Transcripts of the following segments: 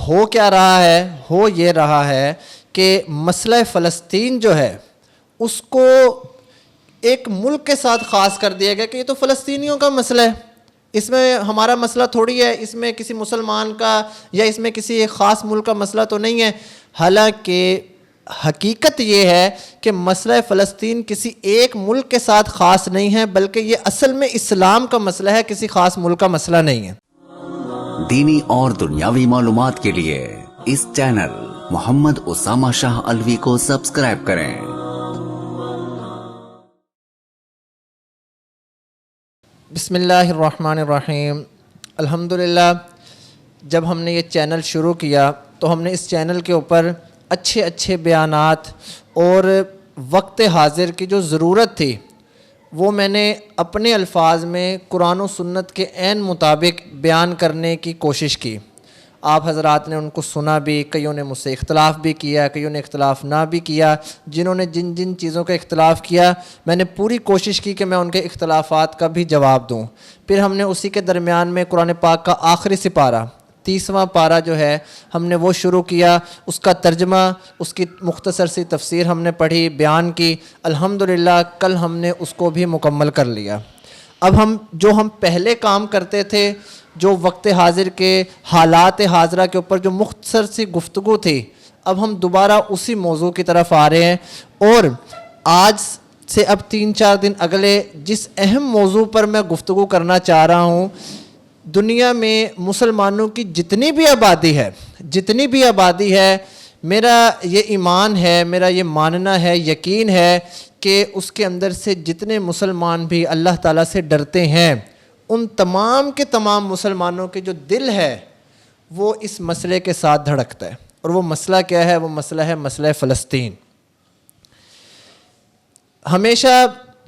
ہو کیا رہا ہے؟ ہو یہ رہا ہے کہ مسئلہ فلسطین جو ہے اس کو ایک ملک کے ساتھ خاص کر دیا گیا کہ یہ تو فلسطینیوں کا مسئلہ ہے، اس میں ہمارا مسئلہ تھوڑی ہے، اس میں کسی مسلمان کا یا اس میں کسی ایک خاص ملک کا مسئلہ تو نہیں ہے۔ حالانکہ حقیقت یہ ہے کہ مسئلہ فلسطین کسی ایک ملک کے ساتھ خاص نہیں ہے، بلکہ یہ اصل میں اسلام کا مسئلہ ہے، کسی خاص ملک کا مسئلہ نہیں ہے۔ دینی اور دنیاوی معلومات کے لیے اس چینل محمد اسامہ شاہ الوی کو سبسکرائب کریں۔ بسم اللہ الرحمن الرحیم۔ الحمدللہ جب ہم نے یہ چینل شروع کیا تو ہم نے اس چینل کے اوپر اچھے بیانات اور وقت حاضر کی جو ضرورت تھی وہ میں نے اپنے الفاظ میں قرآن و سنت کے عین مطابق بیان کرنے کی کوشش کی۔ آپ حضرات نے ان کو سنا بھی، کئیوں نے مجھ سے اختلاف بھی کیا، کئیوں نے اختلاف نہ بھی کیا۔ جنہوں نے جن چیزوں کا اختلاف کیا میں نے پوری کوشش کی کہ میں ان کے اختلافات کا بھی جواب دوں۔ پھر ہم نے اسی کے درمیان میں قرآن پاک کا آخری سپارہ 30واں پارہ جو ہے ہم نے وہ شروع کیا، اس کا ترجمہ، اس کی مختصر سی تفسیر ہم نے پڑھی، بیان کی۔ الحمدللہ کل ہم نے اس کو بھی مکمل کر لیا۔ اب ہم پہلے کام کرتے تھے، جو وقت حاضر کے حالات حاضرہ کے اوپر جو مختصر سی گفتگو تھی، اب ہم دوبارہ اسی موضوع کی طرف آ رہے ہیں، اور آج سے اب 3-4 دن اگلے جس اہم موضوع پر میں گفتگو کرنا چاہ رہا ہوں، دنیا میں مسلمانوں کی جتنی بھی آبادی ہے، میرا یہ ایمان ہے، میرا یہ ماننا ہے، یقین ہے کہ اس کے اندر سے جتنے مسلمان بھی اللہ تعالیٰ سے ڈرتے ہیں، ان تمام کے تمام مسلمانوں کے جو دل ہے وہ اس مسئلے کے ساتھ دھڑکتا ہے۔ اور وہ مسئلہ کیا ہے؟ وہ مسئلہ ہے مسئلہ فلسطین۔ ہمیشہ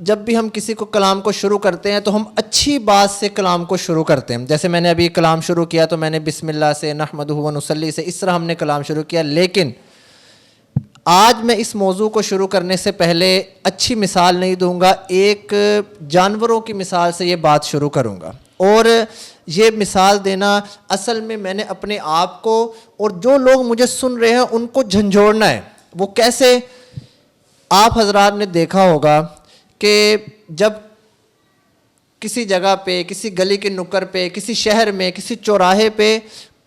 جب بھی ہم کسی کو کلام کو شروع کرتے ہیں تو ہم اچھی بات سے کلام کو شروع کرتے ہیں۔ جیسے میں نے ابھی کلام شروع کیا تو میں نے بسم اللہ سے، نحمدہ و نصلی سے، اس طرح ہم نے کلام شروع کیا۔ لیکن آج میں اس موضوع کو شروع کرنے سے پہلے اچھی مثال نہیں دوں گا، ایک جانوروں کی مثال سے یہ بات شروع کروں گا۔ اور یہ مثال دینا اصل میں نے اپنے آپ کو اور جو لوگ مجھے سن رہے ہیں ان کو جھنجھوڑنا ہے۔ وہ کیسے؟ آپ حضرات نے دیکھا ہوگا کہ جب کسی جگہ پہ، کسی گلی کے نکر پہ، کسی شہر میں، کسی چوراہے پہ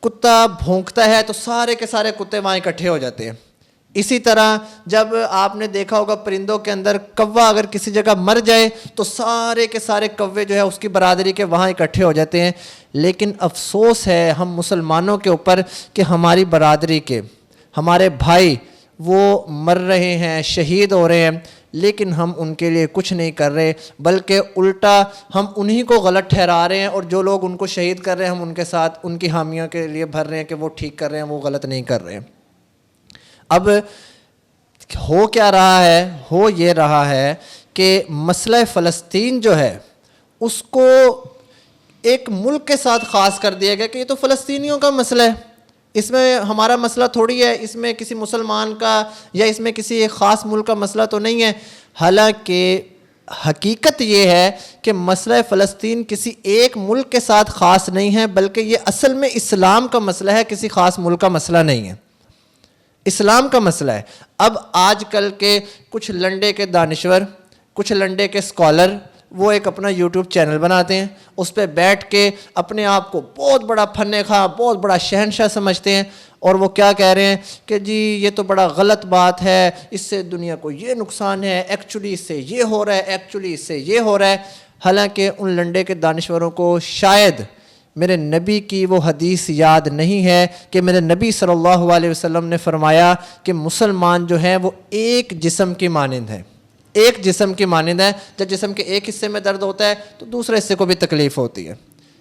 کتا بھونکتا ہے تو سارے کے سارے کتے وہاں اکٹھے ہو جاتے ہیں۔ اسی طرح جب آپ نے دیکھا ہوگا پرندوں کے اندر کوا اگر کسی جگہ مر جائے تو سارے کے سارے کوے جو ہے اس کی برادری کے وہاں اکٹھے ہو جاتے ہیں۔ لیکن افسوس ہے ہم مسلمانوں کے اوپر کہ ہماری برادری کے، ہمارے بھائی وہ مر رہے ہیں، شہید ہو رہے ہیں، لیکن ہم ان کے لیے کچھ نہیں کر رہے، بلکہ الٹا ہم انہی کو غلط ٹھہرا رہے ہیں، اور جو لوگ ان کو شہید کر رہے ہیں ہم ان کے ساتھ ان کی حامیوں کے لیے بھر رہے ہیں کہ وہ ٹھیک کر رہے ہیں، وہ غلط نہیں کر رہے ہیں۔ اب ہو کیا رہا ہے؟ ہو یہ رہا ہے کہ مسئلہ فلسطین جو ہے اس کو ایک ملک کے ساتھ خاص کر دیا گیا کہ یہ تو فلسطینیوں کا مسئلہ ہے، اس میں ہمارا مسئلہ تھوڑی ہے، اس میں کسی مسلمان کا یا اس میں کسی ایک خاص ملک کا مسئلہ تو نہیں ہے۔ حالانکہ حقیقت یہ ہے کہ مسئلہ فلسطین کسی ایک ملک کے ساتھ خاص نہیں ہے، بلکہ یہ اصل میں اسلام کا مسئلہ ہے، کسی خاص ملک کا مسئلہ نہیں ہے، اسلام کا مسئلہ ہے۔ اب آج کل کے کچھ لنڈے کے دانشور، کچھ لنڈے کے اسکالر، وہ ایک اپنا یوٹیوب چینل بناتے ہیں، اس پہ بیٹھ کے اپنے آپ کو بہت بڑا فن خواہ، بہت بڑا شہنشاہ سمجھتے ہیں، اور وہ کیا کہہ رہے ہیں کہ جی یہ تو بڑا غلط بات ہے، اس سے دنیا کو یہ نقصان ہے، ایکچولی اس سے یہ ہو رہا ہے، ایکچولی اس سے یہ ہو رہا ہے۔ حالانکہ ان لنڈے کے دانشوروں کو شاید میرے نبی کی وہ حدیث یاد نہیں ہے کہ میرے نبی صلی اللہ علیہ وسلم نے فرمایا کہ مسلمان جو ہیں وہ ایک جسم کی مانند ہیں، ایک جسم کی مانند ہے۔ جب جسم کے ایک حصے میں درد ہوتا ہے تو دوسرے حصے کو بھی تکلیف ہوتی ہے۔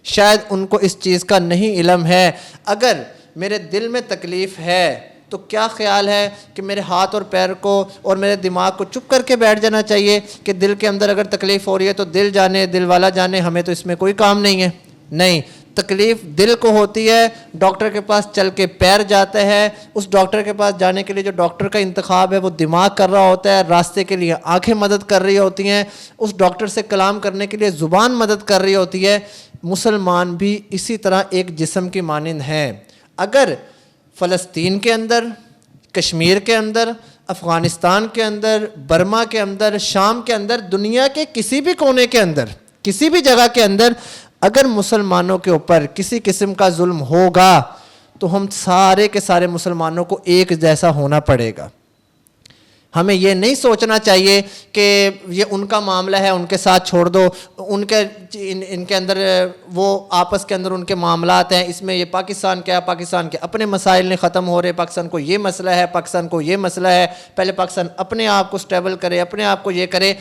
شاید ان کو اس چیز کا نہیں علم ہے۔ اگر میرے دل میں تکلیف ہے تو کیا خیال ہے کہ میرے ہاتھ اور پیر کو اور میرے دماغ کو چپ کر کے بیٹھ جانا چاہیے کہ دل کے اندر اگر تکلیف ہو رہی ہے تو دل جانے، دل والا جانے، ہمیں تو اس میں کوئی کام نہیں ہے؟ نہیں، تکلیف دل کو ہوتی ہے، ڈاکٹر کے پاس چل کے پیر جاتا ہے، اس ڈاکٹر کے پاس جانے کے لیے جو ڈاکٹر کا انتخاب ہے وہ دماغ کر رہا ہوتا ہے، راستے کے لیے آنکھیں مدد کر رہی ہوتی ہیں، اس ڈاکٹر سے کلام کرنے کے لیے زبان مدد کر رہی ہوتی ہے۔ مسلمان بھی اسی طرح ایک جسم کی مانند ہیں۔ اگر فلسطین کے اندر، کشمیر کے اندر، افغانستان کے اندر، برما کے اندر، شام کے اندر، دنیا کے کسی بھی کونے کے اندر، کسی بھی جگہ کے اندر اگر مسلمانوں کے اوپر کسی قسم کا ظلم ہوگا تو ہم سارے کے سارے مسلمانوں کو ایک جیسا ہونا پڑے گا۔ ہمیں یہ نہیں سوچنا چاہیے کہ یہ ان کا معاملہ ہے، ان کے ساتھ چھوڑ دو، ان کے اندر وہ آپس کے اندر ان کے معاملات ہیں، اس میں یہ پاکستان کیا ہے، پاکستان کے اپنے مسائل نہیں ختم ہو رہے، پاکستان کو یہ مسئلہ ہے، پاکستان کو یہ مسئلہ ہے، پہلے پاکستان اپنے آپ کو سٹیبل کرے، اپنے آپ کو یہ کرے۔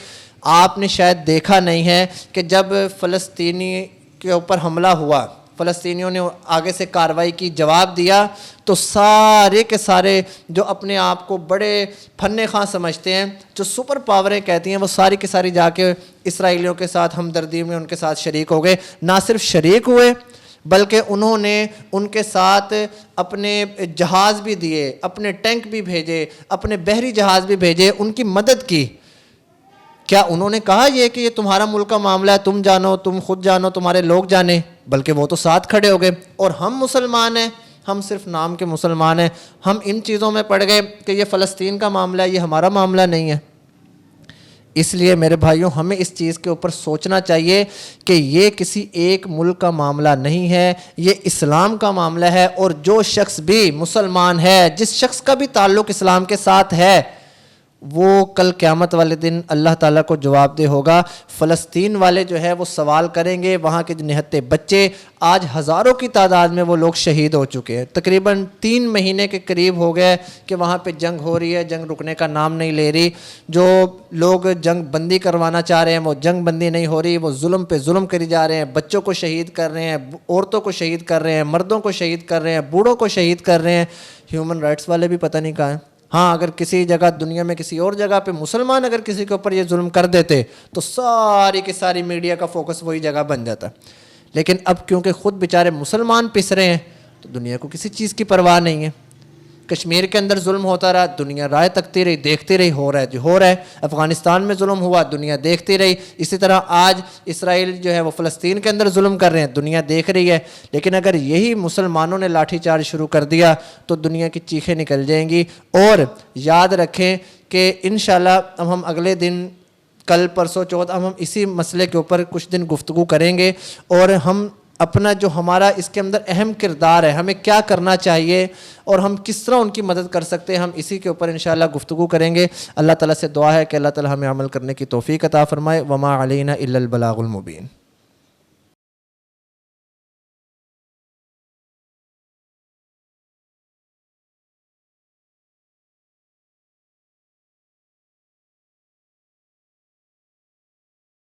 آپ نے شاید دیکھا نہیں ہے کہ جب فلسطینی کے اوپر حملہ ہوا، فلسطینیوں نے آگے سے کارروائی کی، جواب دیا، تو سارے کے سارے جو اپنے آپ کو بڑے فن خواں سمجھتے ہیں، جو سپر پاوریں کہتی ہیں، وہ ساری کی ساری جا کے اسرائیلیوں کے ساتھ ہمدردی میں ان کے ساتھ شریک ہو گئے۔ نہ صرف شریک ہوئے بلکہ انہوں نے ان کے ساتھ اپنے جہاز بھی دیے، اپنے ٹینک بھی بھیجے، اپنے بحری جہاز بھی بھیجے، ان کی مدد کی۔ کیا انہوں نے کہا یہ کہ یہ تمہارا ملک کا معاملہ ہے، تم جانو، تم خود جانو، تمہارے لوگ جانے؟ بلکہ وہ تو ساتھ کھڑے ہو گئے۔ اور ہم مسلمان ہیں، ہم صرف نام کے مسلمان ہیں، ہم ان چیزوں میں پڑ گئے کہ یہ فلسطین کا معاملہ ہے، یہ ہمارا معاملہ نہیں ہے۔ اس لیے میرے بھائیوں، ہمیں اس چیز کے اوپر سوچنا چاہیے کہ یہ کسی ایک ملک کا معاملہ نہیں ہے، یہ اسلام کا معاملہ ہے، اور جو شخص بھی مسلمان ہے، جس شخص کا بھی تعلق اسلام کے ساتھ ہے، وہ کل قیامت والے دن اللہ تعالیٰ کو جواب دہ ہوگا۔ فلسطین والے جو ہے وہ سوال کریں گے، وہاں کے جو نہتے بچے، آج ہزاروں کی تعداد میں وہ لوگ شہید ہو چکے ہیں، تقریباً 3 مہینے کے قریب ہو گئے کہ وہاں پہ جنگ ہو رہی ہے، جنگ رکنے کا نام نہیں لے رہی۔ جو لوگ جنگ بندی کروانا چاہ رہے ہیں وہ جنگ بندی نہیں ہو رہی، وہ ظلم پہ ظلم کری جا رہے ہیں، بچوں کو شہید کر رہے ہیں، عورتوں کو شہید کر رہے ہیں، مردوں کو شہید کر رہے ہیں، بوڑھوں کو شہید کر رہے ہیں۔ ہیومن رائٹس والے بھی پتہ نہیں کہاں ہیں۔ ہاں، اگر کسی جگہ دنیا میں کسی اور جگہ پہ مسلمان اگر کسی کے اوپر یہ ظلم کر دیتے تو ساری کی ساری میڈیا کا فوکس وہی جگہ بن جاتا، لیکن اب کیونکہ خود بیچارے مسلمان پس رہے ہیں تو دنیا کو کسی چیز کی پرواہ نہیں ہے۔ کشمیر کے اندر ظلم ہوتا رہا، دنیا رائے تکتی رہی، دیکھتی رہی، ہو رہا ہے جو ہو رہا ہے۔ افغانستان میں ظلم ہوا، دنیا دیکھتی رہی۔ اسی طرح آج اسرائیل جو ہے وہ فلسطین کے اندر ظلم کر رہے ہیں، دنیا دیکھ رہی ہے۔ لیکن اگر یہی مسلمانوں نے لاٹھی چارج شروع کر دیا تو دنیا کی چیخیں نکل جائیں گی۔ اور یاد رکھیں کہ انشاءاللہ اب ہم اگلے دن، کل پرسوں چوتھ، ہم اسی مسئلے کے اوپر کچھ دن گفتگو کریں گے، اور ہم اپنا جو ہمارا اس کے اندر اہم کردار ہے، ہمیں کیا کرنا چاہیے اور ہم کس طرح ان کی مدد کر سکتے ہیں، ہم اسی کے اوپر انشاءاللہ گفتگو کریں گے۔ اللہ تعالیٰ سے دعا ہے کہ اللہ تعالیٰ ہمیں عمل کرنے کی توفیق عطا فرمائے۔ وما علینا الا البلاغ المبین۔